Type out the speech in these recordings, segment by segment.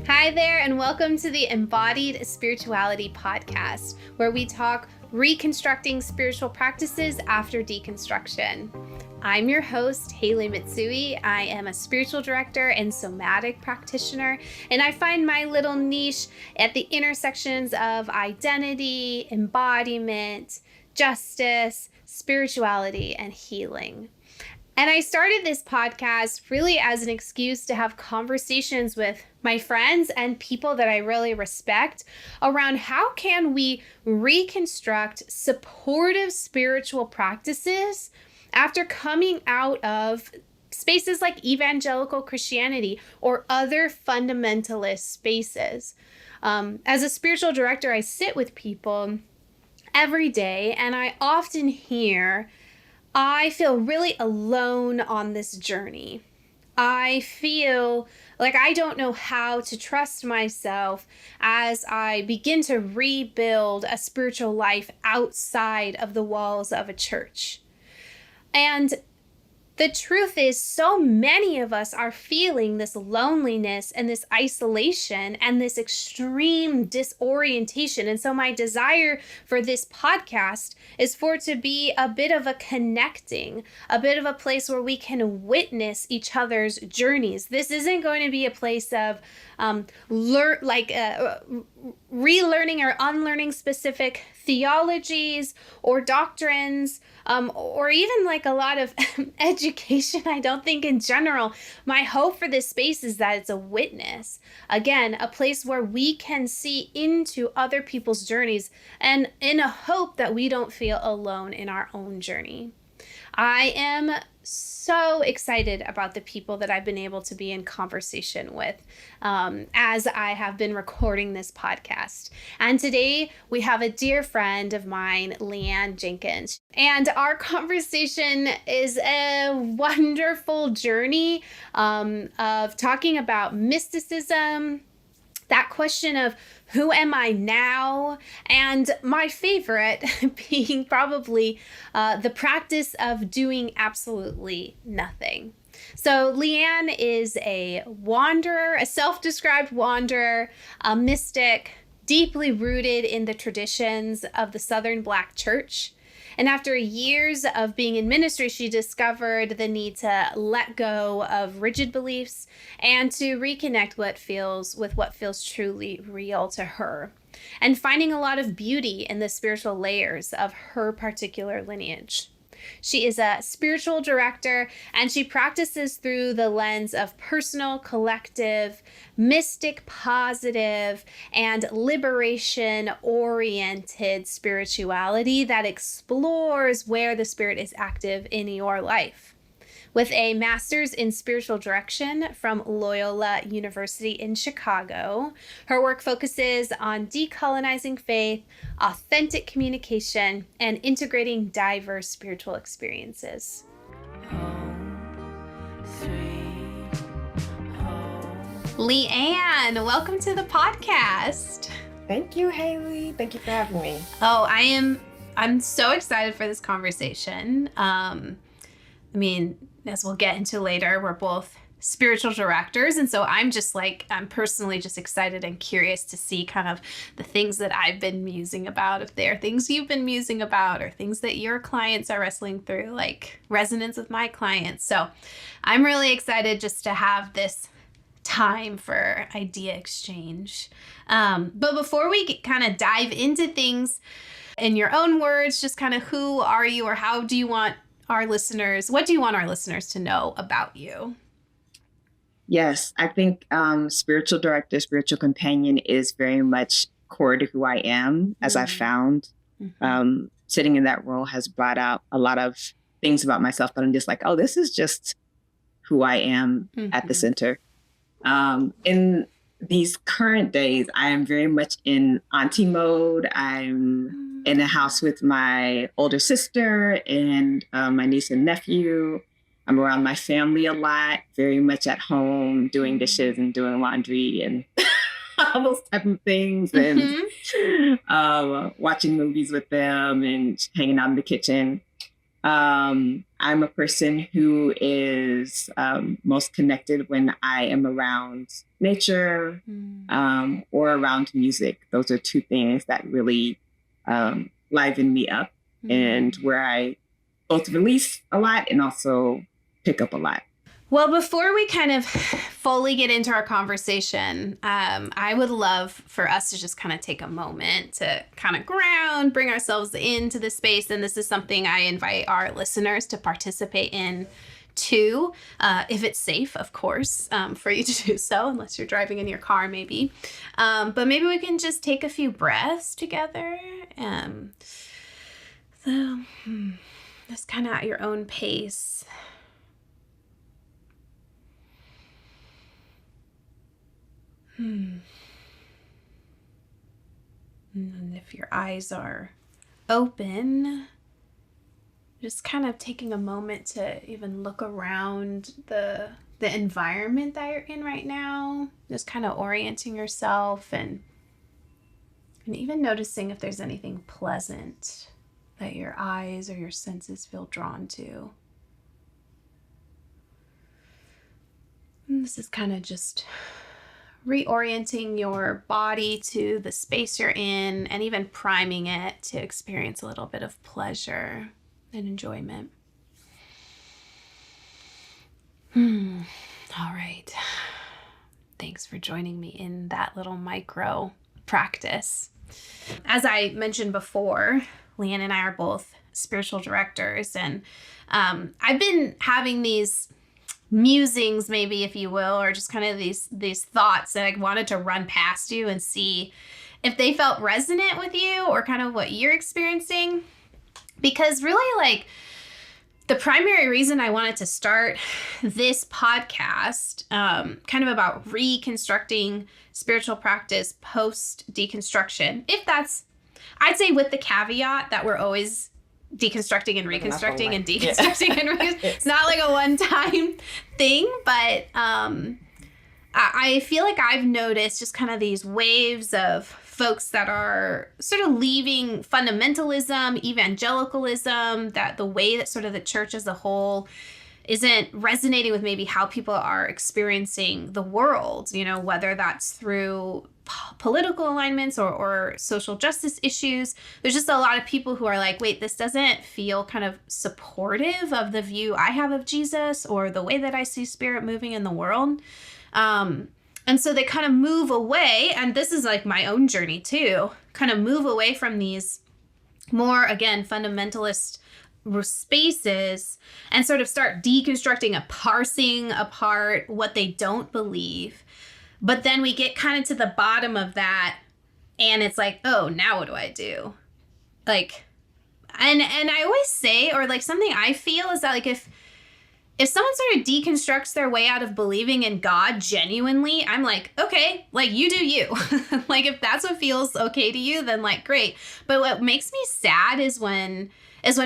Hi there, and welcome to the Embodied Spirituality Podcast, where we talk reconstructing spiritual practices after deconstruction. I'm your host, Hailey Mitsui. I am a spiritual director and somatic practitioner, and I find my little niche at the intersections of identity, embodiment, justice, spirituality, and healing. And I started this podcast really as an excuse to have conversations with my friends and people that I really respect around how can we reconstruct supportive spiritual practices after coming out of spaces like evangelical Christianity or other fundamentalist spaces. As a spiritual director, I sit with people every day, and I often hear, I feel really alone on this journey. I feel like I don't know how to trust myself as I begin to rebuild a spiritual life outside of the walls of a church. And the truth is, so many of us are feeling this loneliness and this isolation and this extreme disorientation. And so my desire for this podcast is for it to be a bit of a connecting, a bit of a place where we can witness each other's journeys. This isn't going to be a place of relearning or unlearning specific theologies or doctrines, or even like a lot of education. I don't think in general. My hope for this space is that it's a witness. Again, a place where we can see into other people's journeys, and in a hope that we don't feel alone in our own journey. I am so excited about the people that I've been able to be in conversation with as I have been recording this podcast. And today we have a dear friend of mine, Leann Jenkins. And our conversation is a wonderful journey of talking about mysticism, that question of who am I now? And my favorite being probably the practice of doing absolutely nothing. So Leann is a wanderer, a self-described wanderer, a mystic, deeply rooted in the traditions of the Southern Black Church. And after years of being in ministry, she discovered the need to let go of rigid beliefs and to reconnect with what feels truly real to her, and finding a lot of beauty in the spiritual layers of her particular lineage. She is a spiritual director, and she practices through the lens of personal, collective, mystic, positive, and liberation-oriented spirituality that explores where the spirit is active in your life. With a master's in spiritual direction from Loyola University in Chicago, her work focuses on decolonizing faith, authentic communication, and integrating diverse spiritual experiences. Leann, welcome to the podcast. Thank you, Hailey. Thank you for having me. Oh, I'm so excited for this conversation. As we'll get into later, we're both spiritual directors. And so I'm personally just excited and curious to see kind of the things that I've been musing about, if there are things you've been musing about or things that your clients are wrestling through, like resonance with my clients. So I'm really excited just to have this time for idea exchange. But before we kind of dive into things in your own words, just kind of who are you, or what do you want our listeners to know about you? Yes, I think spiritual director, spiritual companion is very much core to who I am, as I found. Sitting in that role has brought out a lot of things about myself that I'm just like, oh, this is just who I am at the center. In these current days, I am very much in auntie mode. I'm in a house with my older sister and my niece and nephew. I'm around my family a lot, very much at home, doing dishes and doing laundry and all those type of things, and watching movies with them and hanging out in the kitchen. I'm a person who is most connected when I am around nature or around music. Those are two things that really liven me up and where I both release a lot and also pick up a lot. Well, before we kind of fully get into our conversation, I would love for us to just kind of take a moment to kind of ground, bring ourselves into the space. And this is something I invite our listeners to participate in too, if it's safe, of course, for you to do so, unless you're driving in your car, maybe. But maybe we can just take a few breaths together. Just kind of at your own pace. And if your eyes are open, just kind of taking a moment to even look around the environment that you're in right now, just kind of orienting yourself and even noticing if there's anything pleasant that your eyes or your senses feel drawn to. And this is kind of just reorienting your body to the space you're in and even priming it to experience a little bit of pleasure and enjoyment. All right. Thanks for joining me in that little micro practice. As I mentioned before, Leann and I are both spiritual directors, and I've been having these musings, maybe, if you will, or just kind of these thoughts that I wanted to run past you and see if they felt resonant with you or kind of what you're experiencing. Because really, like, the primary reason I wanted to start this podcast, kind of about reconstructing spiritual practice post deconstruction, if that's, I'd say with the caveat that we're always deconstructing and reconstructing and deconstructing and it's not like a one-time thing, but I feel like I've noticed just kind of these waves of folks that are sort of leaving fundamentalism, evangelicalism, that the way that sort of the church as a whole isn't resonating with maybe how people are experiencing the world, you know, whether that's through political alignments or social justice issues. There's just a lot of people who are like, wait, this doesn't feel kind of supportive of the view I have of Jesus or the way that I see spirit moving in the world. And so they kind of move away, and this is like my own journey too, kind of move away from these more, again, fundamentalist spaces and sort of start deconstructing and parsing apart what they don't believe. But then we get kind of to the bottom of that, and it's like, oh, now what do I do? Like, and I always say, or like something I feel is that like if someone sort of deconstructs their way out of believing in God genuinely, I'm like, okay, like you do you. Like if that's what feels okay to you, then like great. But what makes me sad is when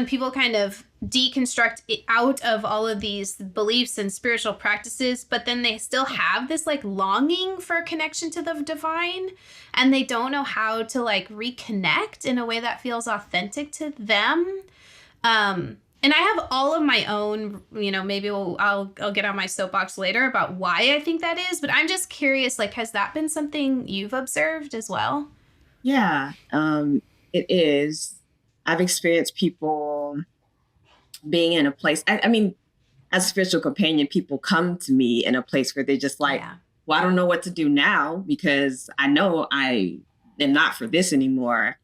people kind of deconstruct it out of all of these beliefs and spiritual practices, but then they still have this like longing for connection to the divine, and they don't know how to like reconnect in a way that feels authentic to them. And I have all of my own, you know, maybe I'll get on my soapbox later about why I think that is, but I'm just curious, like, has that been something you've observed as well? Yeah, it is. I've experienced people being in a place, I mean, as a spiritual companion, people come to me in a place where they're just like, well, I don't know what to do now because I know I am not for this anymore.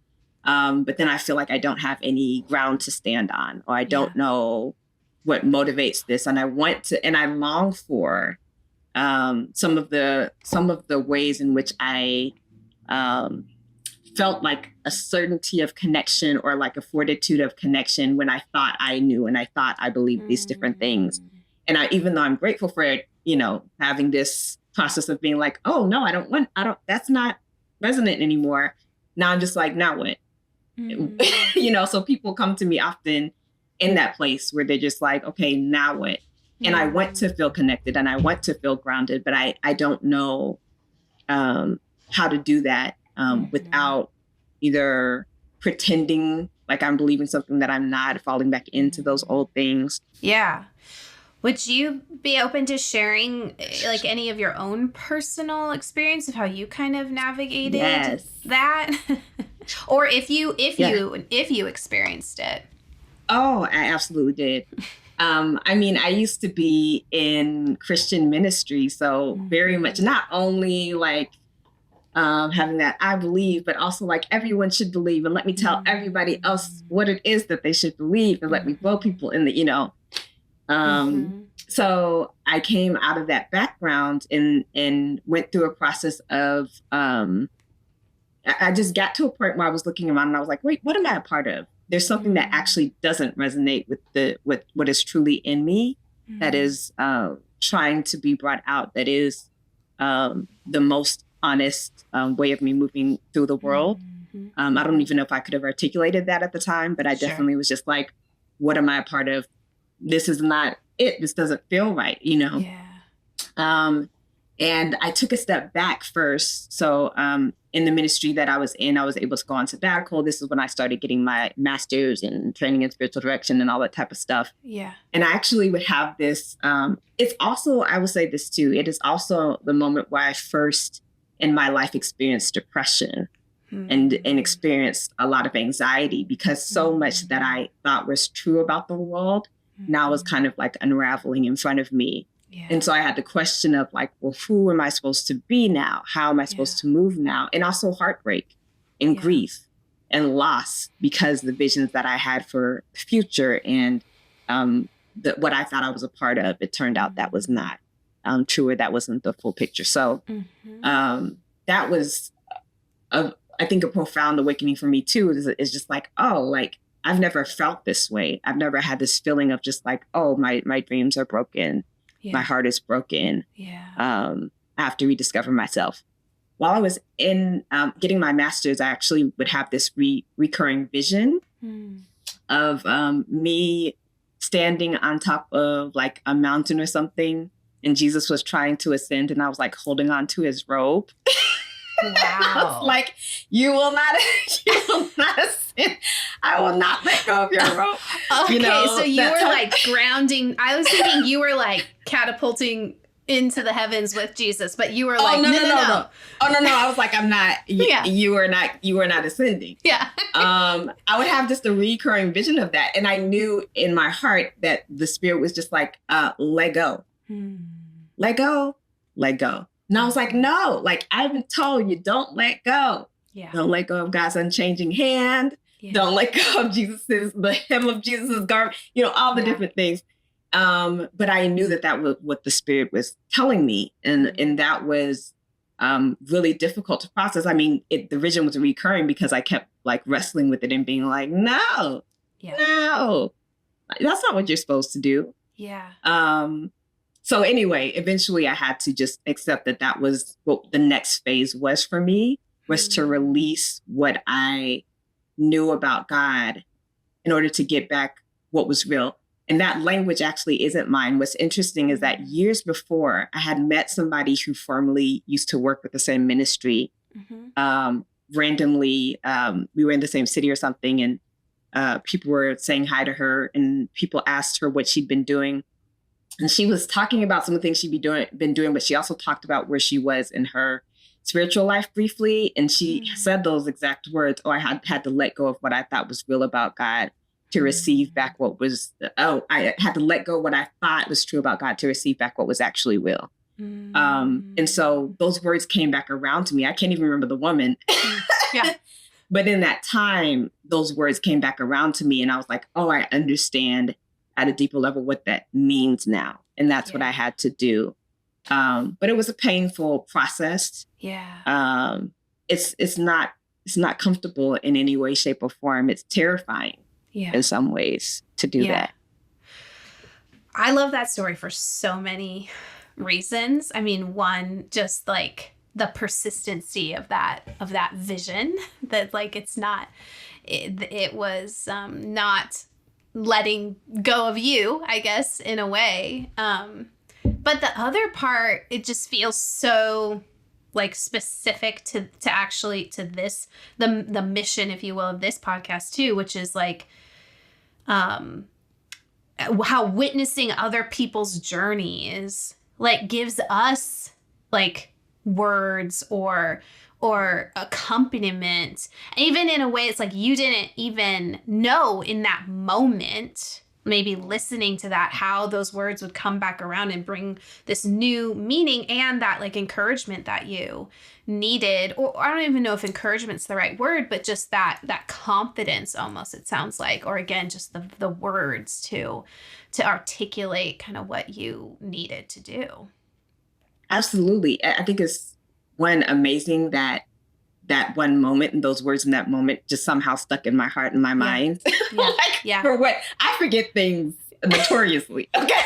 But then I feel like I don't have any ground to stand on, or I don't know what motivates this. And I long for some of the ways in which I felt like a certainty of connection or like a fortitude of connection when I thought I knew and I thought I believed these different things. And even though I'm grateful for it, you know, having this process of being like, oh no, that's not resonant anymore. Now I'm just like, now what? You know, so people come to me often in that place where they're just like, okay, now what? And I want to feel connected and I want to feel grounded, but I don't know how to do that without either pretending like I'm believing something that I'm not, falling back into those old things. Yeah. Would you be open to sharing like any of your own personal experience of how you kind of navigated that? Or if you experienced it? Oh, I absolutely did. I mean, I used to be in Christian ministry, so very much not only like having that I believe, but also like everyone should believe, and let me tell everybody else what it is that they should believe, and let me throw people in the, So I came out of that background and went through a process of, I just got to a point where I was looking around and I was like, wait, what am I a part of? There's something that actually doesn't resonate with what is truly in me, that is trying to be brought out, that is the most honest way of me moving through the world. I don't even know if I could have articulated that at the time, but I definitely was just like, what am I a part of? This is not it. This doesn't feel right, And I took a step back first. So in the ministry that I was in, I was able to go on sabbatical. This is when I started getting my master's in training in spiritual direction and all that type of stuff. Yeah. And I actually would have this. It's also, I will say this too, it is also the moment where I first in my life experienced depression and experienced a lot of anxiety, because so much that I thought was true about the world now was kind of like unraveling in front of me. Yeah. And so I had the question of like, well, who am I supposed to be now? How am I supposed to move now? And also heartbreak and grief and loss, because the visions that I had for the future and what I thought I was a part of, it turned out that was not true, or that wasn't the full picture. So that was, I think, a profound awakening for me too, is just like, oh, like, I've never felt this way. I've never had this feeling of just like, oh, my dreams are broken. Yeah. My heart is broken. Yeah. I have to rediscover myself. While I was in getting my master's, I actually would have this recurring vision of me standing on top of like a mountain or something, and Jesus was trying to ascend, and I was like holding on to his robe. Wow. Like, you will not ascend. I will not let go of your rope. Okay, so you were like grounding. I was thinking you were like catapulting into the heavens with Jesus, but you were like, no. Oh, no. I was like, I'm not. You are not ascending. Yeah. I would have just a recurring vision of that. And I knew in my heart that the Spirit was just like, let go. Let go. Let go. And I was like, no, like, I've been told you don't let go. Yeah. Don't let go of God's unchanging hand. Yeah. Don't let go of the hem of Jesus's garment, all the different things. But I knew that was what the Spirit was telling me. And that was really difficult to process. I mean, the vision was recurring because I kept like wrestling with it and being like, no, that's not what you're supposed to do. Yeah. So anyway, eventually I had to just accept that was what the next phase was for me, was to release what I knew about God in order to get back what was real. And that language actually isn't mine. What's interesting is that years before, I had met somebody who formerly used to work with the same ministry. Randomly, we were in the same city or something, and people were saying hi to her, and people asked her what she'd been doing. And she was talking about some of the things she'd been doing, but she also talked about where she was in her spiritual life briefly. And she said those exact words, I had to let go of what I thought was real about God to receive back what was, I had to let go of what I thought was true about God to receive back what was actually real. And so those words came back around to me. I can't even remember the woman. Yeah. But in that time, those words came back around to me, and I was like, oh, I understand at a deeper level what that means now. And that's what I had to do. But it was a painful process. Yeah. It's not comfortable in any way, shape, or form. It's terrifying in some ways to do that. I love that story for so many reasons. I mean, one, just like the persistency of that vision, that like, it's not, it was not letting go of you, I guess, in a way. But the other part, it just feels so like specific to actually to this, the mission, if you will, of this podcast too, which is like, how witnessing other people's journeys like gives us like words or accompaniment, even in a way it's like you didn't even know in that moment, maybe listening to that, how those words would come back around and bring this new meaning and that like encouragement that you needed. Or I don't even know if encouragement's the right word, but just that confidence almost, it sounds like, or again, just the words to articulate kind of what you needed to do. Absolutely. I think it's one amazing that one moment and those words in that moment just somehow stuck in my heart and my mind. Yeah. Like, yeah. For what? I forget things notoriously. Okay.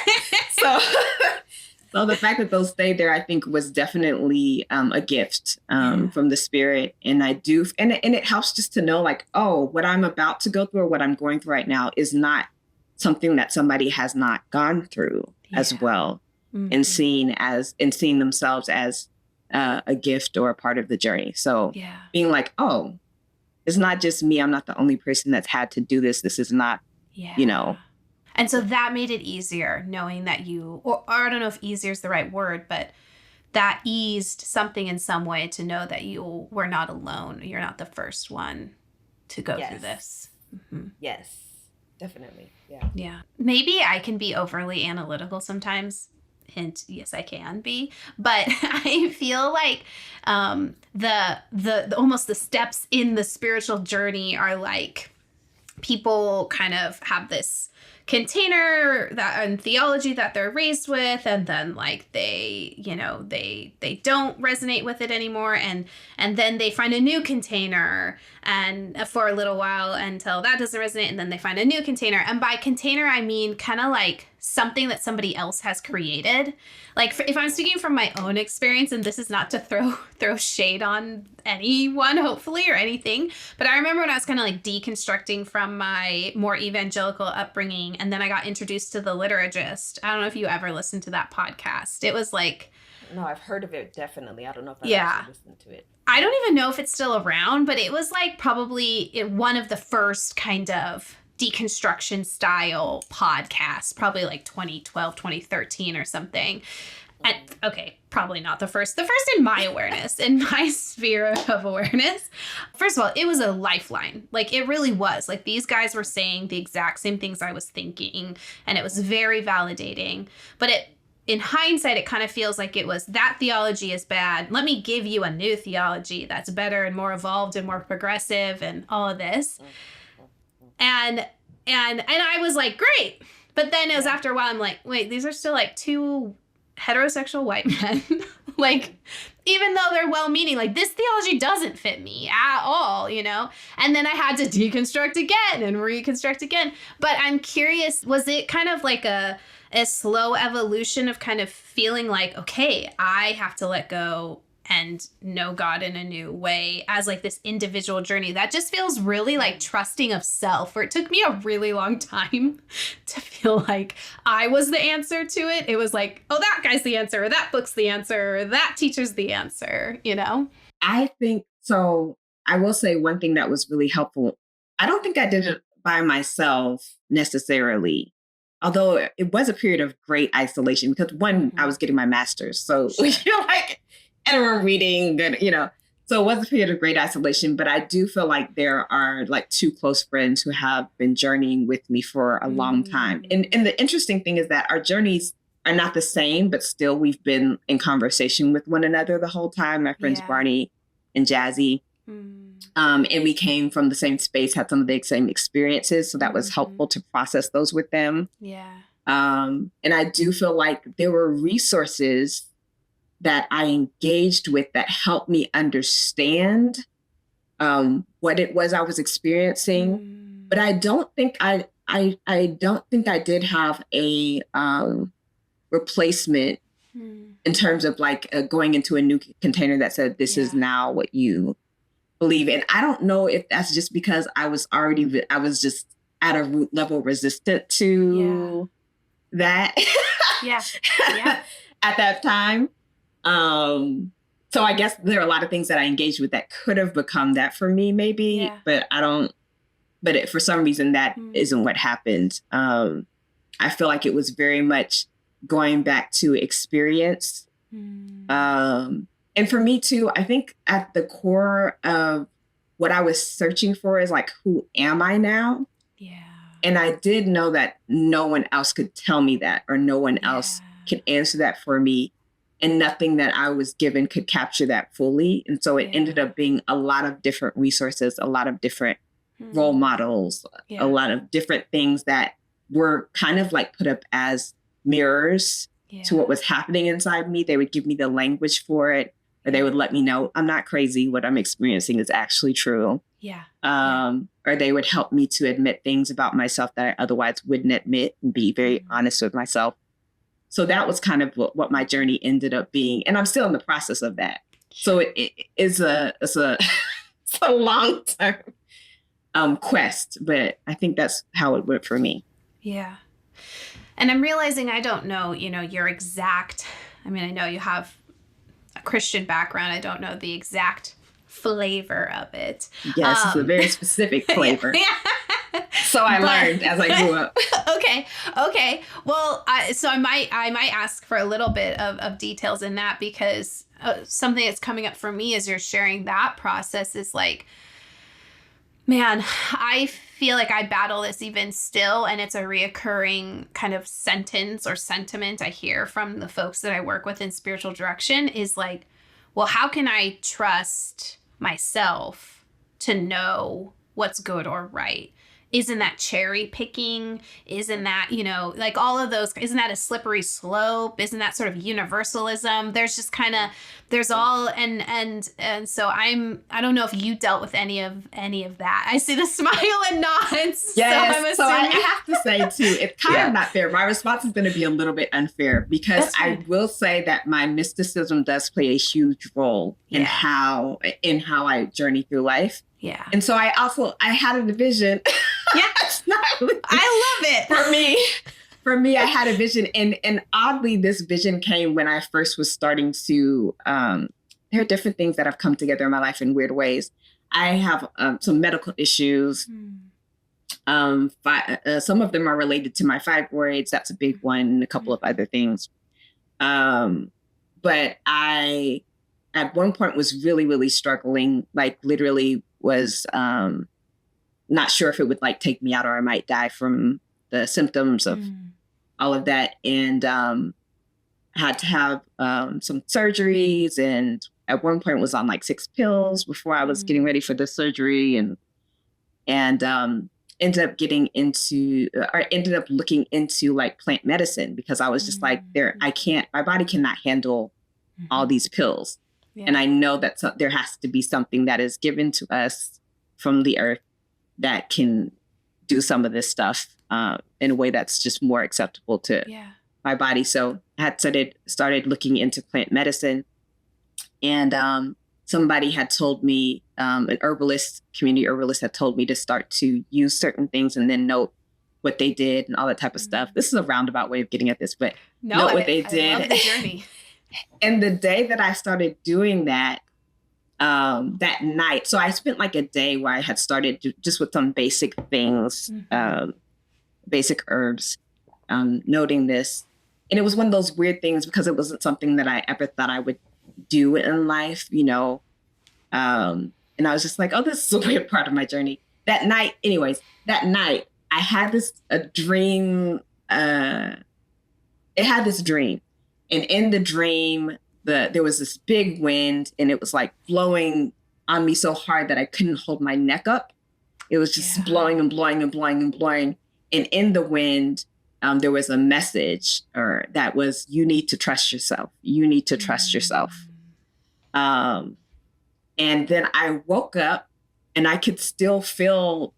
So the fact that those stayed there, I think, was definitely a gift from the spirit. And I do. And it helps just to know, like, oh, what I'm about to go through or what I'm going through right now is not something that somebody has not gone through as well. Mm-hmm. and seeing themselves as a gift or a part of the journey. So being like, oh, it's not just me. I'm not the only person that's had to do this. This is not, you know. And so that made it easier knowing that you, or I don't know if easier is the right word, but that eased something in some way to know that you were not alone. You're not the first one to go through this. Mm-hmm. Yes, definitely. Yeah. Yeah. Maybe I can be overly analytical sometimes. Hint, yes, I can be, but I feel like the almost the steps in the spiritual journey are like people kind of have this container that and theology that they're raised with, and then like they don't resonate with it anymore, and then they find a new container and for a little while until that doesn't resonate, and then they find a new container. And by container I mean kind of like something that somebody else has created. Like if I'm speaking from my own experience, and this is not to throw shade on anyone, hopefully, or anything, but I remember when I was kind of like deconstructing from my more evangelical upbringing, and then I got introduced to the Liturgist. I don't know if you ever listened to that podcast. It was like... No, I've heard of it, definitely. I don't know if I've actually listened to it. I don't even know if it's still around, but it was like probably one of the first kind of deconstruction style podcasts, probably like 2012, 2013 or something. And okay, probably not the first in my awareness, in my sphere of awareness. First of all, it was a lifeline. Like it really was. Like these guys were saying the exact same things I was thinking, and it was very validating. But in hindsight, it kind of feels like it was that theology is bad. Let me give you a new theology that's better and more evolved and more progressive and all of this. And I was like, great. But then it was after a while, I'm like, wait, these are still like two heterosexual white men. Like, even though they're well-meaning, like this theology doesn't fit me at all, you know? And then I had to deconstruct again and reconstruct again. But I'm curious, was it kind of like a slow evolution of kind of feeling like, okay, I have to let go and know God in a new way as like this individual journey? That just feels really like trusting of self, where it took me a really long time to feel like I was the answer to it. It was like, oh, that guy's the answer, or that book's the answer, or that teacher's the answer, you know? I think so. I will say one thing that was really helpful. I don't think I did it by myself necessarily, although it was a period of great isolation because one, I was getting my master's. So you're like, and we're reading, and, you know, so it was a period of great isolation. But I do feel like there are like two close friends who have been journeying with me for a long time. And the interesting thing is that our journeys are not the same, but still we've been in conversation with one another the whole time. My friends Barney and Jazzy. And we came from the same space, had some of the same experiences. So that was helpful to process those with them. Yeah. And I do feel like there were resources that I engaged with that helped me understand what it was I was experiencing. But I don't think I don't think I did have a replacement in terms of like going into a new container that said, this is now what you believe. And I don't know if that's just because I was just at a root level resistant to that yeah. at that time. So I guess there are a lot of things that I engaged with that could have become that for me, maybe, but I don't, for some reason, that isn't what happened. I feel like it was very much going back to experience. And for me too, I think at the core of what I was searching for is like, who am I now? Yeah. And I did know that no one else could tell me that, or no one else could answer that for me. And nothing that I was given could capture that fully. And so it ended up being a lot of different resources, a lot of different role models, a lot of different things that were kind of like put up as mirrors to what was happening inside me. They would give me the language for it, or they would let me know I'm not crazy. What I'm experiencing is actually true. Or they would help me to admit things about myself that I otherwise wouldn't admit, and be very honest with myself. So that was kind of what my journey ended up being. And I'm still in the process of that. So it's a long-term quest, but I think that's how it went for me. Yeah. And I'm realizing I don't know, your exact, I mean, I know you have a Christian background. I don't know the exact flavor of it. Yes, it's a very specific flavor. So I learned as I grew up. Okay. Well, so I might ask for a little bit of details in that, because something that's coming up for me as you're sharing that process is like, man, I feel like I battle this even still, and it's a reoccurring kind of sentence or sentiment I hear from the folks that I work with in spiritual direction is like, well, how can I trust myself to know what's good or right? Isn't that cherry picking? Isn't that, like all of those, isn't that a slippery slope? Isn't that sort of universalism? There's just kind of, there's all, and so I don't know if you dealt with any of that. I see the smile and nods. Yes, so I have to say too, it's kind of not fair. My response is going to be a little bit unfair, because I will say that my mysticism does play a huge role in how I journey through life. Yeah. And so I had a vision. Really, I love it. For me, I had a vision. And oddly, this vision came when I first was starting to, there are different things that have come together in my life in weird ways. I have some medical issues. Some of them are related to my fibroids. That's a big one. And a couple of other things. But I, at one point, was really, really struggling, like literally was not sure if it would like take me out or I might die from the symptoms of all of that. And had to have some surgeries, and at one point was on like 6 pills before I was getting ready for the surgery, and ended up ended up looking into like plant medicine, because I was just like, my body cannot handle all these pills. And I know that there has to be something that is given to us from the earth that can do some of this stuff in a way that's just more acceptable to my body. So I had started looking into plant medicine, and somebody had told me, an community herbalist had told me to start to use certain things and then note what they did and all that type of stuff. This is a roundabout way of getting at this, but note what they did. I love the journey. And the day that I started doing that, that night, so I spent like a day where I had started just with some basic things, basic herbs, noting this. And it was one of those weird things, because it wasn't something that I ever thought I would do in life, And I was just like, oh, this is a weird part of my journey. That night, I had a dream. It had this dream. And in the dream, there was this big wind, and it was like blowing on me so hard that I couldn't hold my neck up. It was just blowing and blowing and blowing and blowing. And in the wind, there was a message that was, you need to trust yourself. You need to trust yourself. And then I woke up, and I could still feel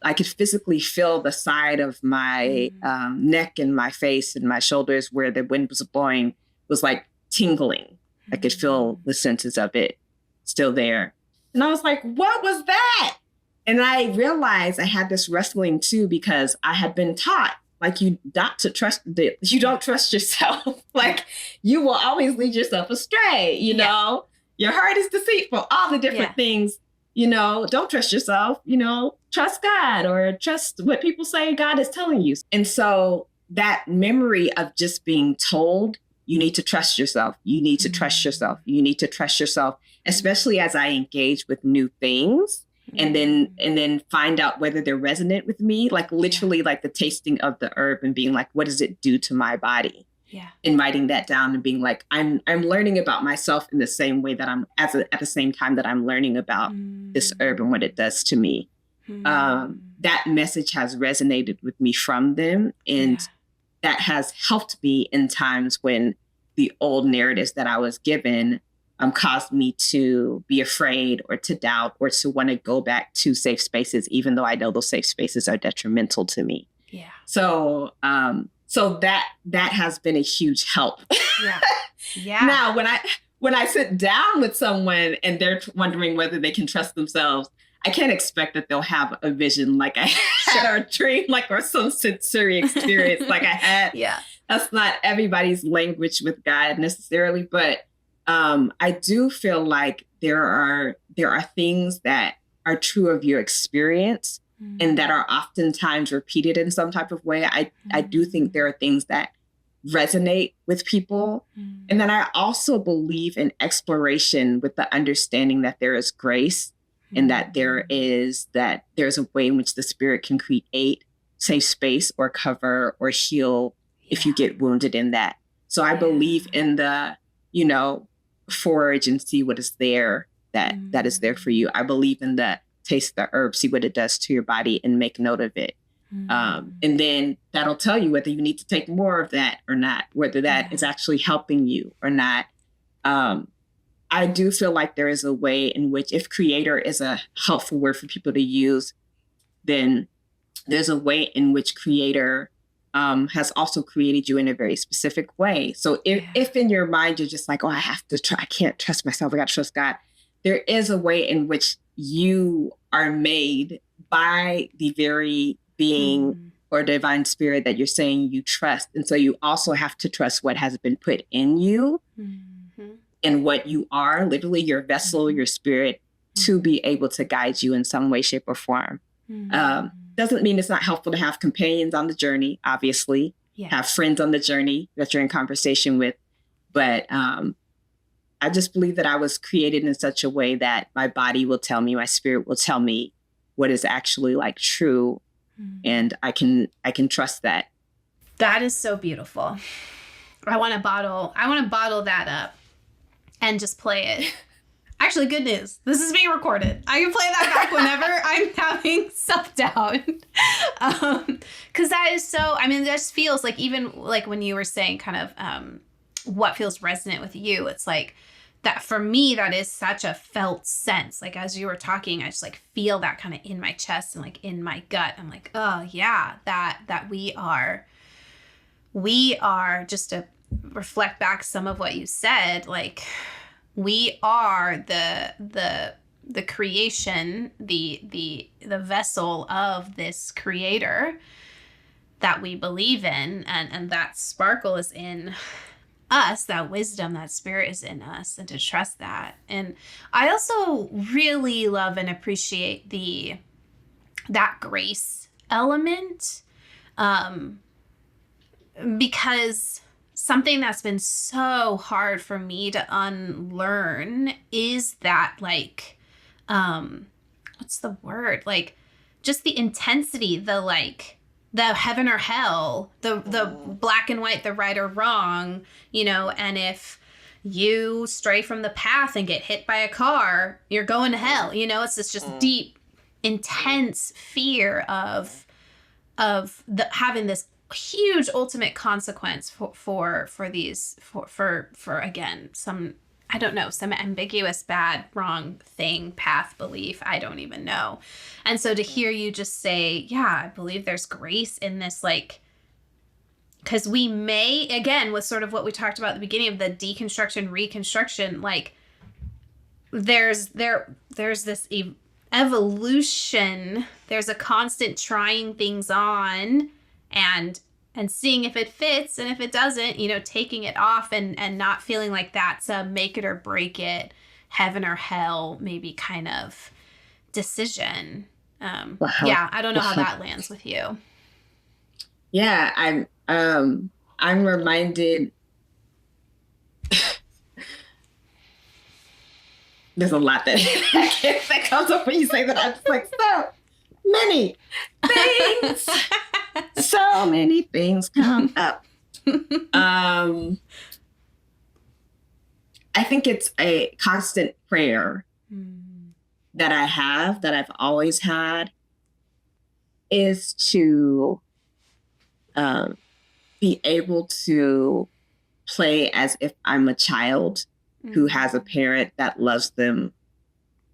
I could physically feel the side of my neck and my face and my shoulders where the wind was blowing was like tingling. I could feel the senses of it still there. And I was like, what was that? And I realized I had this wrestling too, because I had been taught like you don't trust yourself. Like you will always lead yourself astray, you know, your heart is deceitful, all the different things, you know, don't trust yourself, you know, trust God or trust what people say God is telling you. And so that memory of just being told, you need to trust yourself. You need to trust yourself. You need to trust yourself, especially as I engage with new things. And then find out whether they're resonant with me, like literally like the tasting of the herb and being like, what does it do to my body? Yeah. And writing that down and being like, I'm learning about myself in the same way that at the same time that I'm learning about this herb and what it does to me. That message has resonated with me from them. And that has helped me in times when the old narratives that I was given caused me to be afraid or to doubt or to want to go back to safe spaces, even though I know those safe spaces are detrimental to me. Yeah. So that has been a huge help. Yeah. Yeah. Now, when I sit down with someone and they're wondering whether they can trust themselves, I can't expect that they'll have a vision like I had or a dream, or some sensory experience like I had. Yeah. That's not everybody's language with God necessarily, but I do feel like there are things that are true of your experience and that are oftentimes repeated in some type of way. I do think there are things that resonate with people. And then I also believe in exploration with the understanding that there is grace and that there's a way in which the spirit can create safe space or cover or heal if you get wounded in that. So I believe in the, you know, forage and see what is there that is there for you. I believe in the taste the herb, see what it does to your body and make note of it. And then that'll tell you whether you need to take more of that or not, whether that is actually helping you or not. I do feel like there is a way in which, if creator is a helpful word for people to use, then there's a way in which creator has also created you in a very specific way. So if in your mind you're just like, oh, I can't trust myself, I got to trust God, there is a way in which you are made by the very being or divine spirit that you're saying you trust. And so you also have to trust what has been put in you and what you are, literally your vessel, your spirit, to be able to guide you in some way, shape, or form. Doesn't mean it's not helpful to have companions on the journey, obviously, have friends on the journey that you're in conversation with. But I just believe that I was created in such a way that my body will tell me, my spirit will tell me what is actually like true. And I can trust that. That is so beautiful. I want to bottle that up and just play it. Actually, good news. This is being recorded. I can play that back whenever I'm having self-doubt. Because that is so, I mean, this feels like, even like when you were saying kind of what feels resonant with you, it's like that for me, that is such a felt sense. Like as you were talking, I just like feel that kind of in my chest and like in my gut. I'm like, oh yeah, that we are just to reflect back some of what you said, like we are the creation, the vessel of this creator that we believe in, and that sparkle is in us, that wisdom, that spirit is in us, and to trust that. And I also really love and appreciate that grace element, because something that's been so hard for me to unlearn is that, like, what's the word? Like, just the intensity, the heaven or hell, the black and white, the right or wrong, you know, and if you stray from the path and get hit by a car, you're going to hell, you know. It's this just deep, intense fear of having this huge ultimate consequence for again, some, I don't know, some ambiguous bad, wrong thing, path, belief, I don't even know. And so to hear you just say, yeah, I believe there's grace in this, like, because we may, again, with sort of what we talked about at the beginning of the deconstruction, reconstruction, like there's this evolution, there's a constant trying things on, and and seeing if it fits, and if it doesn't, taking it off and not feeling like that's a make it or break it, heaven or hell, maybe kind of decision. Yeah, I don't know how that lands with you. Yeah, I'm reminded. There's a lot that comes up when you say that. I'm just like, so many things. So many things come up. I think it's a constant prayer that I've always had, is to be able to play as if I'm a child who has a parent that loves them,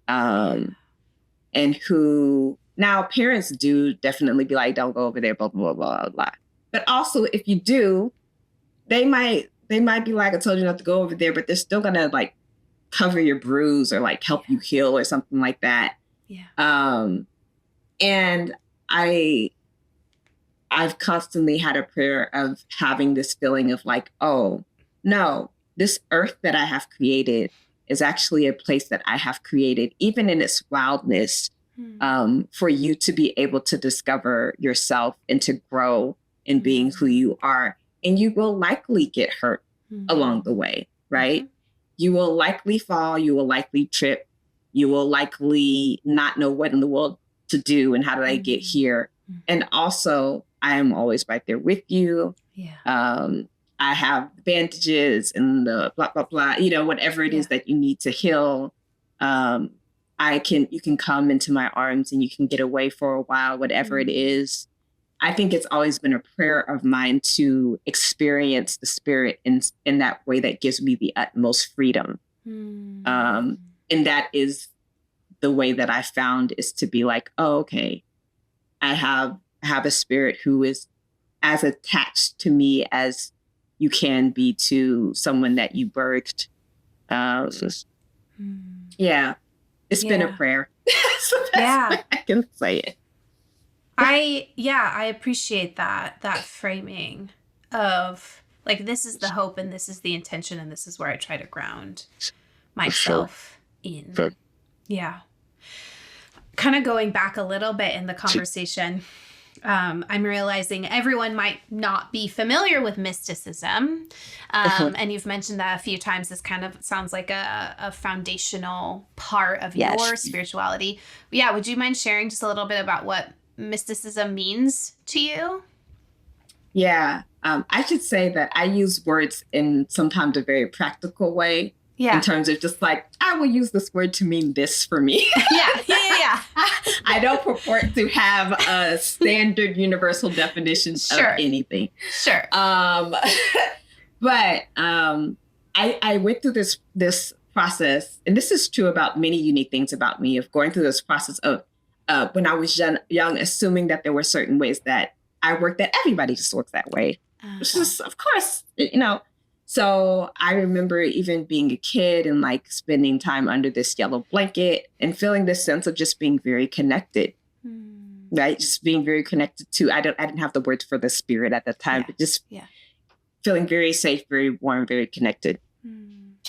and who, now parents do definitely be like, don't go over there, blah, blah, blah, blah, blah. But also if you do, they might be like, I told you not to go over there, but they're still gonna like cover your bruise or like help you heal or something like that. Yeah. And I've constantly had a prayer of having this feeling of like, oh no, this earth that I have created is actually a place that I have created, even in its wildness, for you to be able to discover yourself and to grow in being who you are. And you will likely get hurt along the way, right? You will likely fall, you will likely trip, you will likely not know what in the world to do and how did I get here. And also, I am always right there with you. Yeah. I have bandages and the blah, blah, blah, whatever it is that you need to heal. You can come into my arms and you can get away for a while, whatever it is. I think it's always been a prayer of mine to experience the spirit in that way that gives me the utmost freedom. And that is the way that I found, is to be like, oh, okay, I have a spirit who is as attached to me as you can be to someone that you birthed. Yeah, it's been a prayer. So that's I can say it. I appreciate that framing of like, this is the hope and this is the intention and this is where I try to ground myself in. Yeah. Kind of going back a little bit in the conversation, I'm realizing everyone might not be familiar with mysticism. And you've mentioned that a few times. This kind of sounds like a foundational part of your spirituality. Yeah. Would you mind sharing just a little bit about what mysticism means to you? Yeah. I should say that I use words in sometimes a very practical way. Yeah. In terms of just like, I will use this word to mean this for me. Yeah. I don't purport to have a standard universal definition of anything. Sure. But I went through this process, and this is true about many unique things about me, of going through this process of when I was young, assuming that there were certain ways that I worked, that everybody just works that way. Which is, of course, So I remember even being a kid and like spending time under this yellow blanket and feeling this sense of just being very connected, right? Just being very connected to, I didn't have the words for the spirit at the time, but just feeling very safe, very warm, very connected.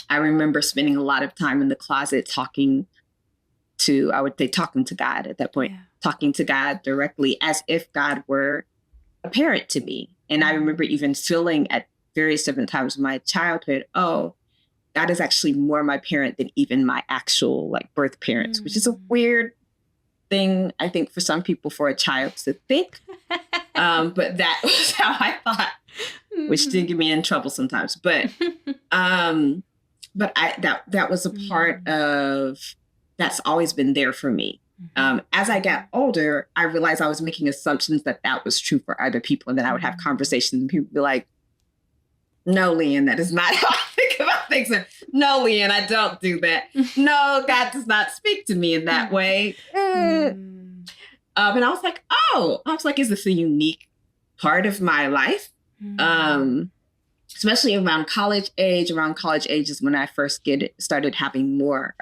I remember spending a lot of time in the closet talking to God at that point, talking to God directly as if God were a parent to me. And I remember even feeling at various different times in my childhood, oh, God is actually more my parent than even my actual like birth parents, which is a weird thing, I think, for some people, for a child to think. But that was how I thought, which did get me in trouble sometimes. But that was a part of, that's always been there for me. As I got older, I realized I was making assumptions that was true for other people. And then I would have conversations and people would be like, no, Leann, that is not how I think about things. And, no, Leann, I don't do that. No, God does not speak to me in that way. And I was like, is this a unique part of my life? Especially around college age. Around college age is when I first started having more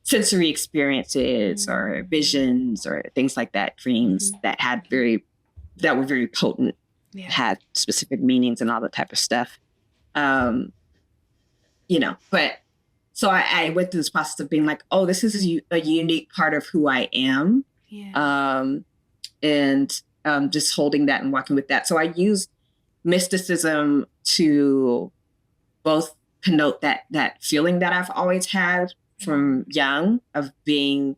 sensory experiences or visions or things like that, dreams that were very potent. had specific meanings and all that type of stuff. But so I went through this process of being like, oh, this is a unique part of who I am. And just holding that and walking with that. So I use mysticism to both connote that feeling that I've always had from young of being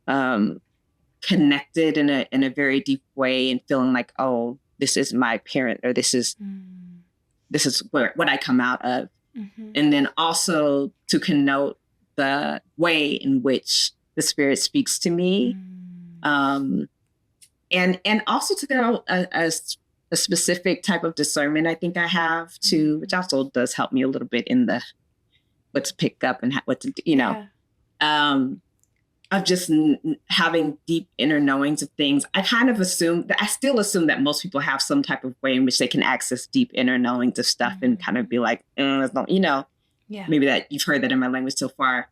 connected in a very deep way and feeling like, oh, this is my parent, or this is what I come out of. And then also to connote the way in which the spirit speaks to me. And also to connote a specific type of discernment I think I have too, which also does help me a little bit in the what to pick up and what to, of just having deep inner knowings of things. I kind of still assume that most people have some type of way in which they can access deep inner knowings of stuff and kind of be like, maybe that you've heard that in my language so far.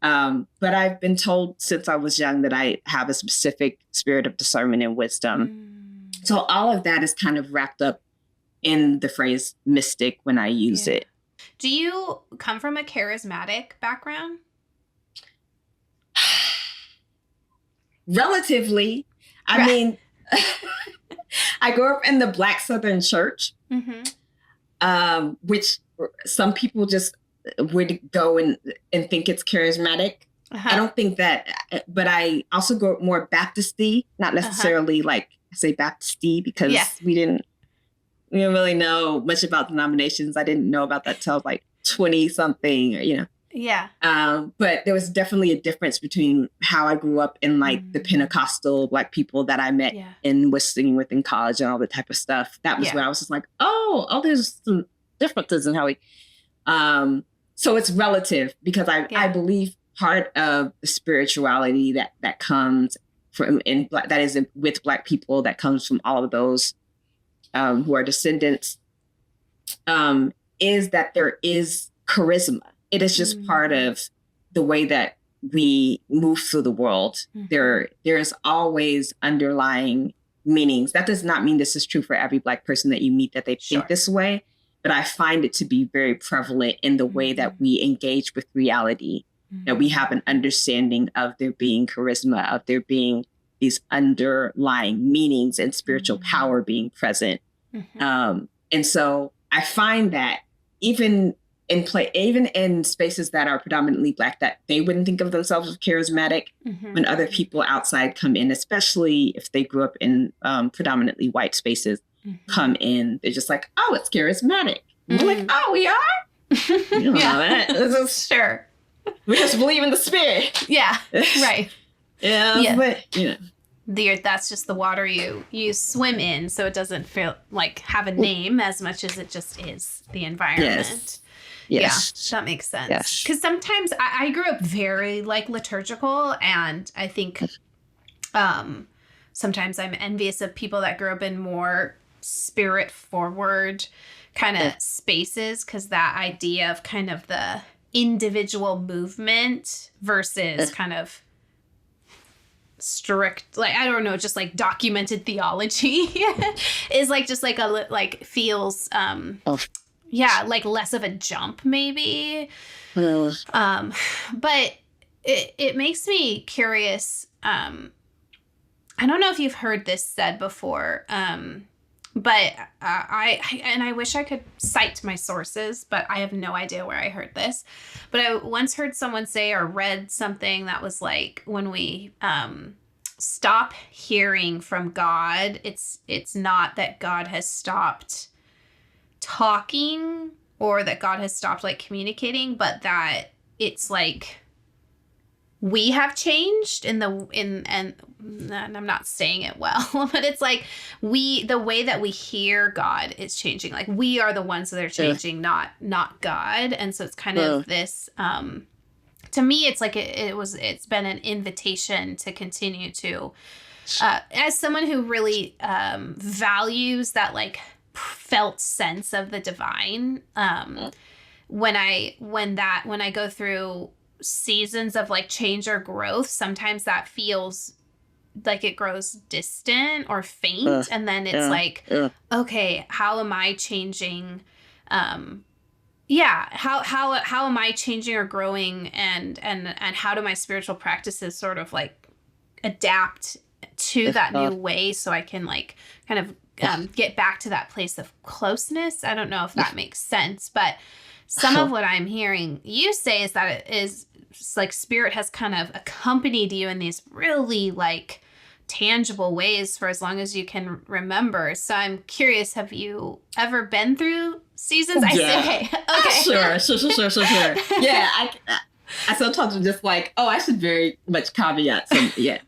But I've been told since I was young that I have a specific spirit of discernment and wisdom. So all of that is kind of wrapped up in the phrase mystic when I use it. Do you come from a charismatic background? Relatively. I mean, I grew up in the Black Southern Church, which some people just would go and think it's charismatic. I don't think that, but I also grew up more Baptist-y, not necessarily like I say Baptist-y because we didn't really know much about denominations. I didn't know about that till I was like 20 something, but there was definitely a difference between how I grew up in like the Pentecostal Black people that I met and was singing with in college and all that type of stuff. That was where I was just like, oh, there's some differences in how we, so it's relative because I believe part of the spirituality that comes from with Black people, that comes from all of those who are descendants, is that there is charisma. It is just part of the way that we move through the world. There is always underlying meanings. That does not mean this is true for every Black person that you meet, that they think this way, but I find it to be very prevalent in the way that we engage with reality, that we have an understanding of there being charisma, of there being these underlying meanings and spiritual power being present. And so I find that even in spaces that are predominantly Black, that they wouldn't think of themselves as charismatic, when other people outside come in, especially if they grew up in predominantly white spaces, come in, they're just like, oh, it's charismatic. And we're like, oh, we are? You don't know that. Sure. We just believe in the spirit. Yeah, right. But, that's just the water you swim in, so it doesn't feel like have a name as much as it just is the environment. Yes. Yeah, that makes sense. Because sometimes I grew up very like liturgical, and I think sometimes I'm envious of people that grew up in more spirit forward kind of spaces, because that idea of kind of the individual movement versus kind of strict, like, I don't know, just like documented theology is like just like feels like less of a jump maybe. But it makes me curious. I don't know if you've heard this said before, but I wish I could cite my sources, but I have no idea where I heard this. But I once heard someone say or read something that was like, when we stop hearing from God, it's not that God has stopped talking or that God has stopped like communicating, but that it's like we have changed and I'm not saying it well, but it's like the way that we hear God is changing. Like we are the ones that are changing, not God. And so it's kind of this, to me, it's like it's been an invitation to continue to, as someone who really values that like felt sense of the divine, when I go through seasons of like change or growth, sometimes that feels like it grows distant or faint, and then it's okay, how am I changing? How am I changing or growing, and how do my spiritual practices sort of like adapt to that new way, so I can like kind of get back to that place of closeness? I don't know if that makes sense, but some of what I'm hearing you say is that it is like spirit has kind of accompanied you in these really like tangible ways for as long as you can remember. So I'm curious, have you ever been through seasons? Okay. Sure. Yeah, I sometimes am just like, I should very much caveat some. Yeah.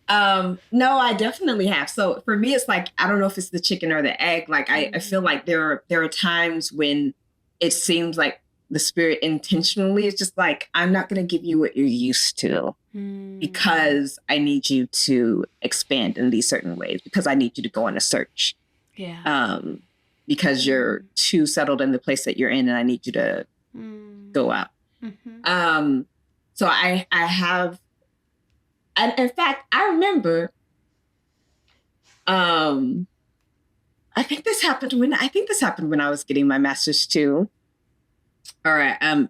No, I definitely have. So for me, it's like, I don't know if it's the chicken or the egg. Like I feel like there are times when it seems like the spirit intentionally is just like, I'm not going to give you what you're used to because I need you to expand in these certain ways, because I need you to go on a search. Yeah. Because you're too settled in the place that you're in, and I need you to go out. Mm-hmm. So I have, and in fact, I remember, I think this happened when I was getting my master's too. All right.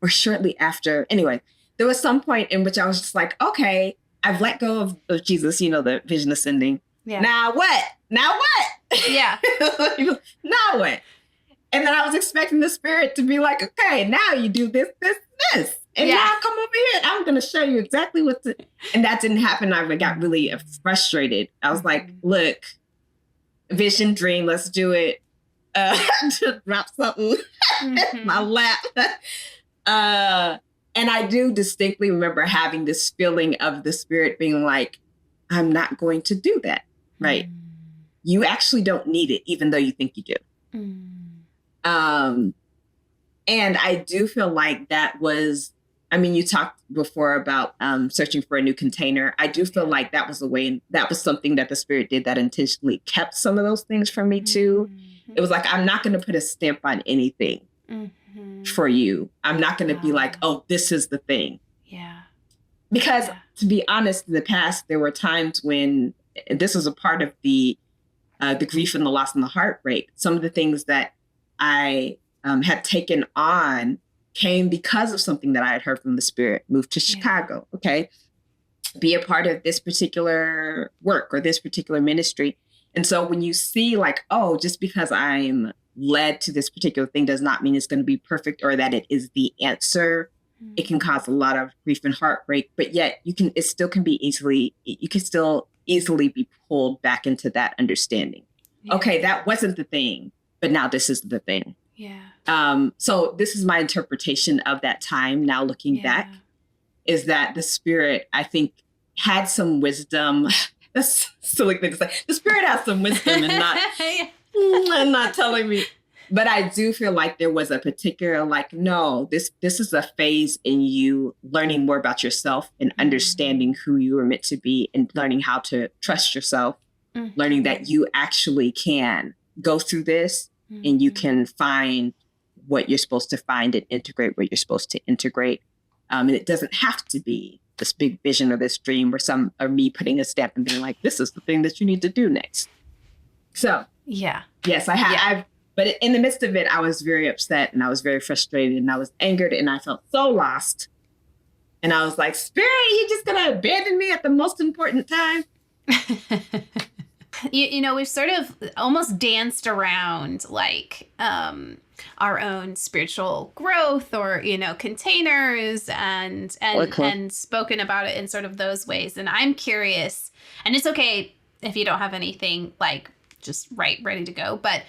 Or shortly after. Anyway, there was some point in which I was just like, okay, I've let go of Jesus, the vision ascending. Yeah. Now what? Yeah. Now what? And then I was expecting the spirit to be like, okay, now you do this. And now come over here. I'm going to show you exactly what to. And that didn't happen. I got really frustrated. I was like, look, vision, dream, let's do it. To drop something in my lap. And I do distinctly remember having this feeling of the spirit being like, I'm not going to do that. Right. You actually don't need it, even though you think you do. And I do feel like that was, you talked before about searching for a new container. I do feel like that was a way, that was something that the spirit did that intentionally kept some of those things from me too. It was like, I'm not going to put a stamp on anything for you. I'm not going to be like, oh, this is the thing. Yeah. Because to be honest, in the past, there were times when this was a part of the grief and the loss and the heartbreak. Some of the things that I had taken on came because of something that I had heard from the spirit. Moved to Chicago. Okay. Be a part of this particular work or this particular ministry. And so when you see like, oh, just because I'm led to this particular thing does not mean it's going to be perfect or that it is the answer. It can cause a lot of grief and heartbreak, but yet you can still easily be pulled back into that understanding. Yeah. Okay, that wasn't the thing, but now this is the thing. Yeah. So this is my interpretation of that time. Now looking back, is that the spirit, I think, had some wisdom. That's a silly thing to say. The spirit has some wisdom and not telling me. But I do feel like there was a particular, like, no, this is a phase in you learning more about yourself and understanding who you were meant to be and learning how to trust yourself, learning that you actually can go through this and you can find what you're supposed to find and integrate what you're supposed to integrate. And it doesn't have to be this big vision or this dream or me putting a stamp and being like, this is the thing that you need to do next. So, yes, I have. Yeah. But in the midst of it, I was very upset and I was very frustrated and I was angered and I felt so lost. And I was like, Spirit, you just going to abandon me at the most important time? We've sort of almost danced around like our own spiritual growth or, containers and spoken about it in sort of those ways. And I'm curious, and it's okay if you don't have anything like just ready to go, but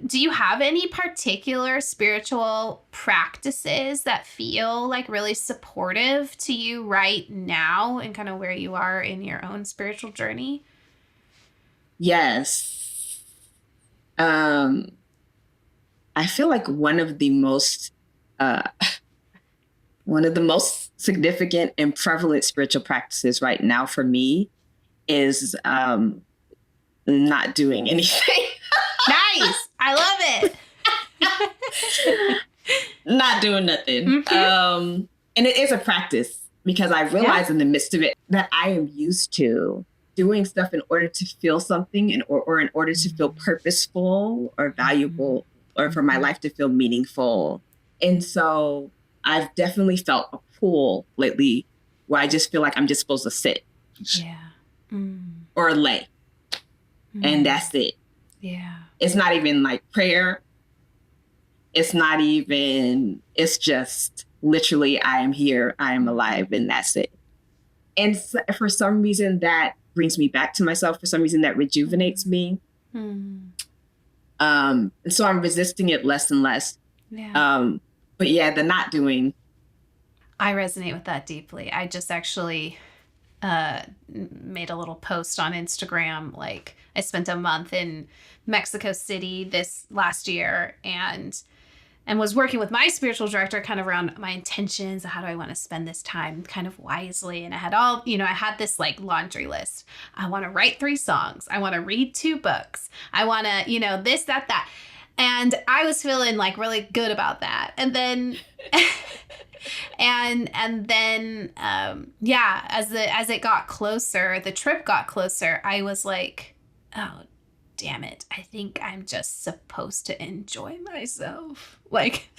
do you have any particular spiritual practices that feel like really supportive to you right now and kind of where you are in your own spiritual journey? Yes. I feel like one of the most significant and prevalent spiritual practices right now for me is not doing anything. Nice. I love it. Not doing nothing. And it is a practice. because I realized in the midst of it that I am used to doing stuff in order to feel something or in order to feel purposeful or valuable or for my life to feel meaningful. And so I've definitely felt a pull lately where I just feel like I'm just supposed to sit or lay. And that's it. Yeah. It's not even like prayer. It's not even, it's just literally, I am here, I am alive, and that's it. And for some reason that brings me back to myself. For some reason that rejuvenates me. And so I'm resisting it less and less. Yeah. But yeah, the not doing. I resonate with that deeply. I just actually made a little post on Instagram. Like, I spent a month in Mexico City this last year and was working with my spiritual director kind of around my intentions. How do I want to spend this time kind of wisely? And I had all, I had this like laundry list. I want to write 3 songs. I want to read 2 books. I want to, this, that. And I was feeling like really good about that. And then, and then, as it got closer, the trip got closer, I was like, oh, damn it. I think I'm just supposed to enjoy myself. Like,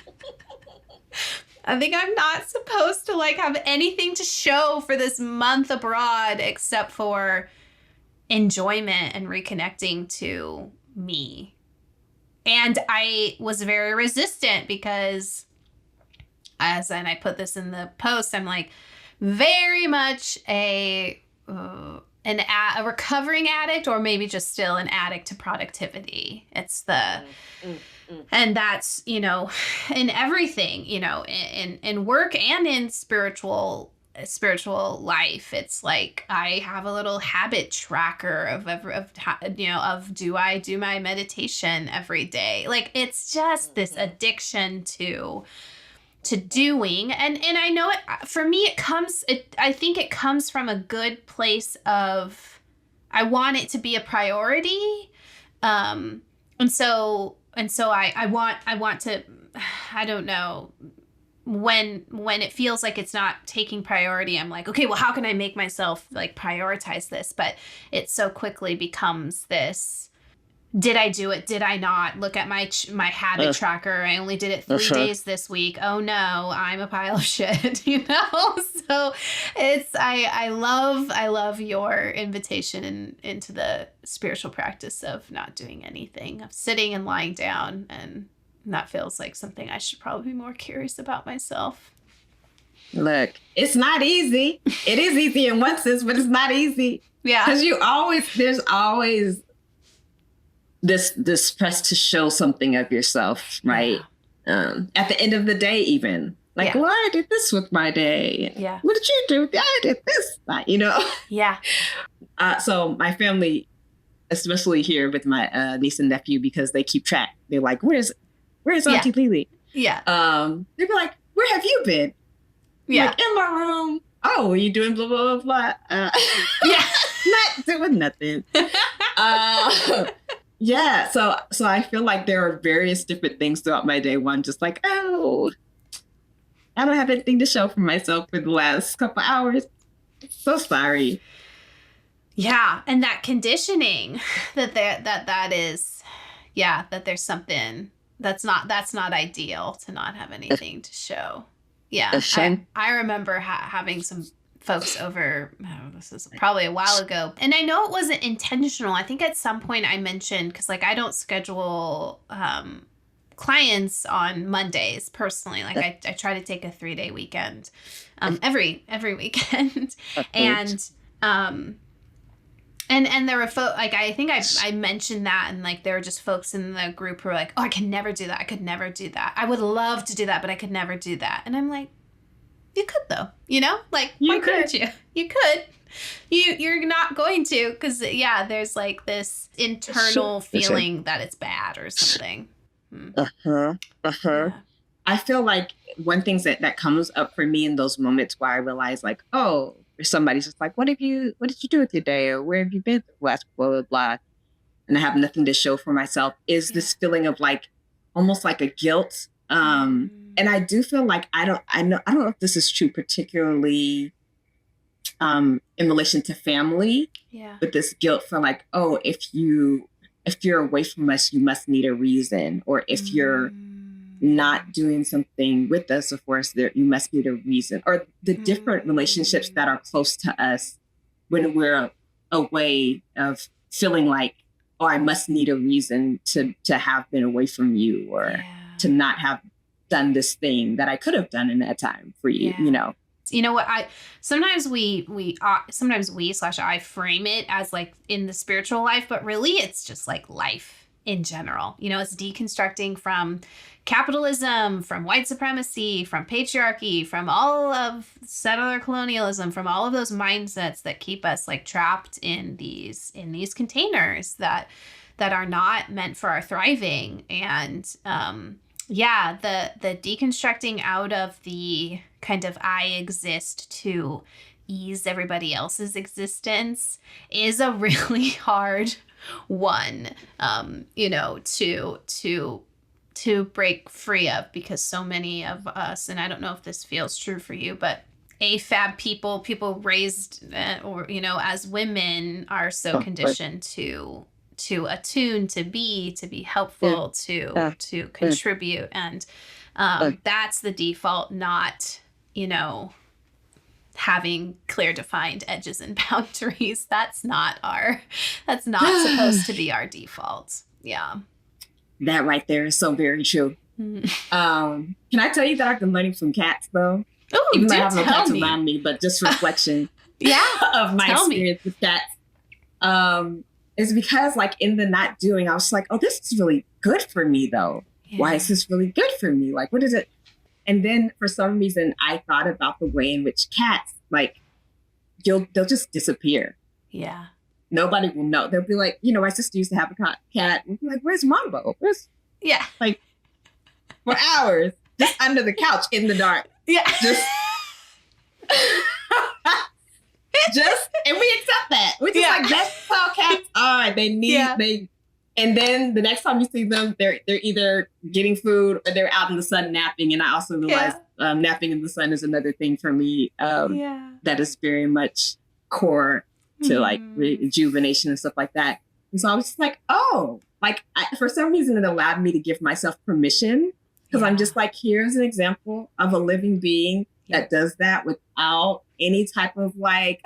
I think I'm not supposed to like have anything to show for this month abroad except for enjoyment and reconnecting to me. And I was very resistant because, and I put this in the post, I'm like very much a recovering addict, or maybe just still an addict to productivity. It's and that's, in everything, in work and in spiritual life. It's like I have a little habit tracker of do I do my meditation every day? Like, it's just this addiction to doing. And I know it, for me, I think it comes from a good place of, I want it to be a priority. And so I want to, I don't know, when it feels like it's not taking priority, I'm like, okay, well, how can I make myself like prioritize this? But it so quickly becomes this, did I do it? Did I not? Look at my habit tracker. I only did it 3 days this week. Oh no, I'm a pile of shit, So it's, I love your invitation into the spiritual practice of not doing anything, of sitting and lying down. And that feels like something I should probably be more curious about myself. Look, it's not easy. It is easy in one sense, but it's not easy. Yeah. Because there's always this press to show something of yourself, right? Yeah. At the end of the day, even. Like, well, I did this with my day. Yeah. What did you do? I did this. Yeah. So my family, especially here with my niece and nephew, because they keep track. They're like, where's Auntie Lily? Yeah. They'd be like, where have you been? Yeah. Like, in my room. Oh, are you doing blah, blah, blah, blah? Yeah. Not doing nothing. Yeah. So I feel like there are various different things throughout my day. One, just like, oh, I don't have anything to show for myself for the last couple hours. So sorry. Yeah. And that conditioning that is, that there's something that's not ideal to not have anything to show. Yeah. I remember having some folks over, this is probably a while ago. And I know it wasn't intentional. I think at some point I mentioned, because like I don't schedule clients on Mondays personally. Like I try to take a 3-day weekend every weekend. And there were folks, like, I think I mentioned that, and like there were just folks in the group who were like, oh, I can never do that. I could never do that. I would love to do that, but I could never do that. And I'm like, you could though, like, why couldn't you? You could. You're not going to, because there's like this internal feeling that it's bad or something. Yeah. I feel like one thing that comes up for me in those moments where I realize like, oh, somebody's just like, what did you do with your day, or where have you been? Blah, blah, blah. And I have nothing to show for myself, is this feeling of like, almost like a guilt. And I do feel like I don't know if this is true, particularly in relation to family. Yeah. But this guilt for like, oh, if you're away from us, you must need a reason, or if you're not doing something with us or for us, there you must need a reason, or the different relationships that are close to us when we're away, of feeling like, oh, I must need a reason to have been away from you, or to not have done this thing that I could have done in that time for you, you know. You know what, sometimes I frame it as like in the spiritual life, but really it's just like life in general. You know, it's deconstructing from capitalism, from white supremacy, from patriarchy, from all of settler colonialism, from all of those mindsets that keep us like trapped in these containers that are not meant for our thriving. And the deconstructing out of the kind of I exist to ease everybody else's existence is a really hard one, you know, to break free of, because so many of us, and I don't know if this feels true for you, but AFAB people raised or, you know, as women are so conditioned to attune, to be helpful, to contribute. And that's the default, not, you know, having clear defined edges and boundaries. That's not supposed to be our default. Yeah. That right there is so very true. Can I tell you that I've been learning from cats though? Oh, even though I have no cats around me, but just reflection of my experience with cats. Is because like in the not doing, I was like, oh, this is really good for me though. Yeah. Why is this really good for me? Like, what is it? And then for some reason, I thought about the way in which cats, like, they'll just disappear. Yeah. Nobody will know. They'll be like, you know, my sister used to have a cat. And be like, where's Mambo? Like, for hours, just under the couch in the dark. Yeah. And we accept that. We're just like, that's how cats are. And then the next time you see them, they're either getting food or they're out in the sun napping. And I also realized napping in the sun is another thing for me that is very much core to like rejuvenation and stuff like that. And so I was just like, oh, like for some reason it allowed me to give myself permission, because I'm just like, here's an example of a living being that does that without any type of like,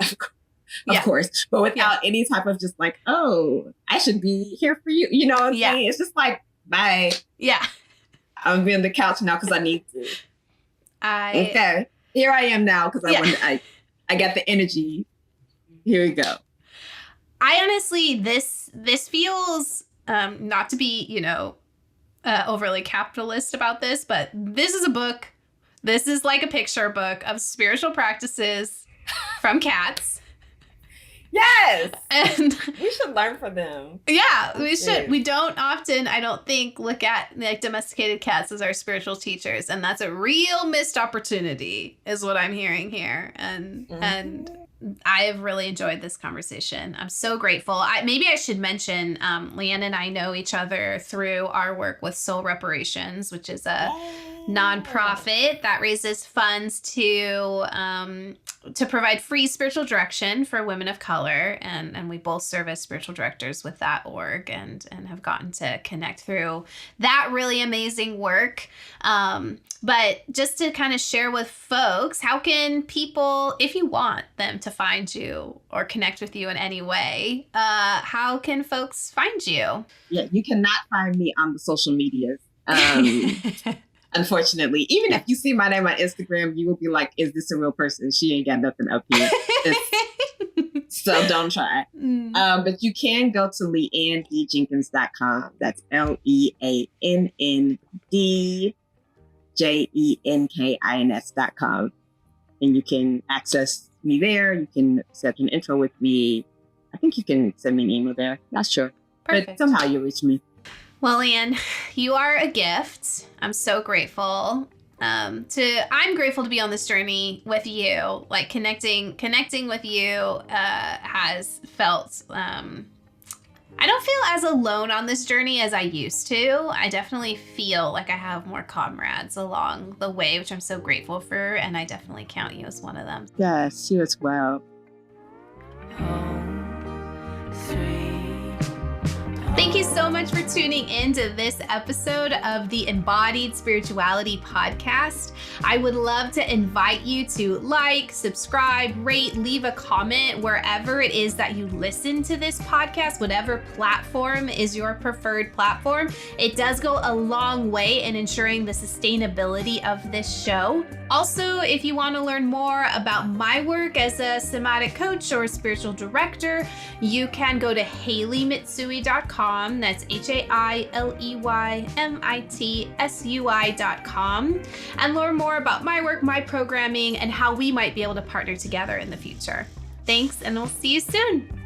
of course, but without any type of just like, oh, I should be here for you. You know what I'm saying? It's just like, bye. Yeah. I'm on the couch now because I need to. Okay. Here I am now because I got the energy. Here we go. I honestly, this feels, not to be, you know, overly capitalist about this, but this is a book. This is like a picture book of spiritual practices from cats. Yes. And we should learn from them. Yeah, we should. We don't often, I don't think, look at like domesticated cats as our spiritual teachers. And that's a real missed opportunity is what I'm hearing here. And I have really enjoyed this conversation. I'm so grateful. Maybe I should mention, Leann and I know each other through our work with Soul Reparations, which is a nonprofit that raises funds to provide free spiritual direction for women of color. And we both serve as spiritual directors with that org and have gotten to connect through that really amazing work. But just to kind of share with folks, how can people, if you want them to find you or connect with you in any way, how can folks find you? Yeah, you cannot find me on the social medias. Unfortunately, even if you see my name on Instagram, you will be like, is this a real person? She ain't got nothing up here. So don't try. But you can go to leanndjenkins.com. That's LeanndJenkins.com. And you can access me there. You can set an intro with me. I think you can send me an email there. Not sure. Perfect. But somehow you'll reach me. Well, Leann, you are a gift. I'm so grateful. I'm grateful to be on this journey with you. Like connecting with you has felt I don't feel as alone on this journey as I used to. I definitely feel like I have more comrades along the way, which I'm so grateful for, and I definitely count you as one of them. Yes, you as well. Thank you so much for tuning in to this episode of the Embodied Spirituality Podcast. I would love to invite you to like, subscribe, rate, leave a comment wherever it is that you listen to this podcast, whatever platform is your preferred platform. It does go a long way in ensuring the sustainability of this show. Also, if you want to learn more about my work as a somatic coach or spiritual director, you can go to HaileyMitsui.com. That's HaileyMitsui.com, and learn more about my work, my programming, and how we might be able to partner together in the future. Thanks, and we'll see you soon.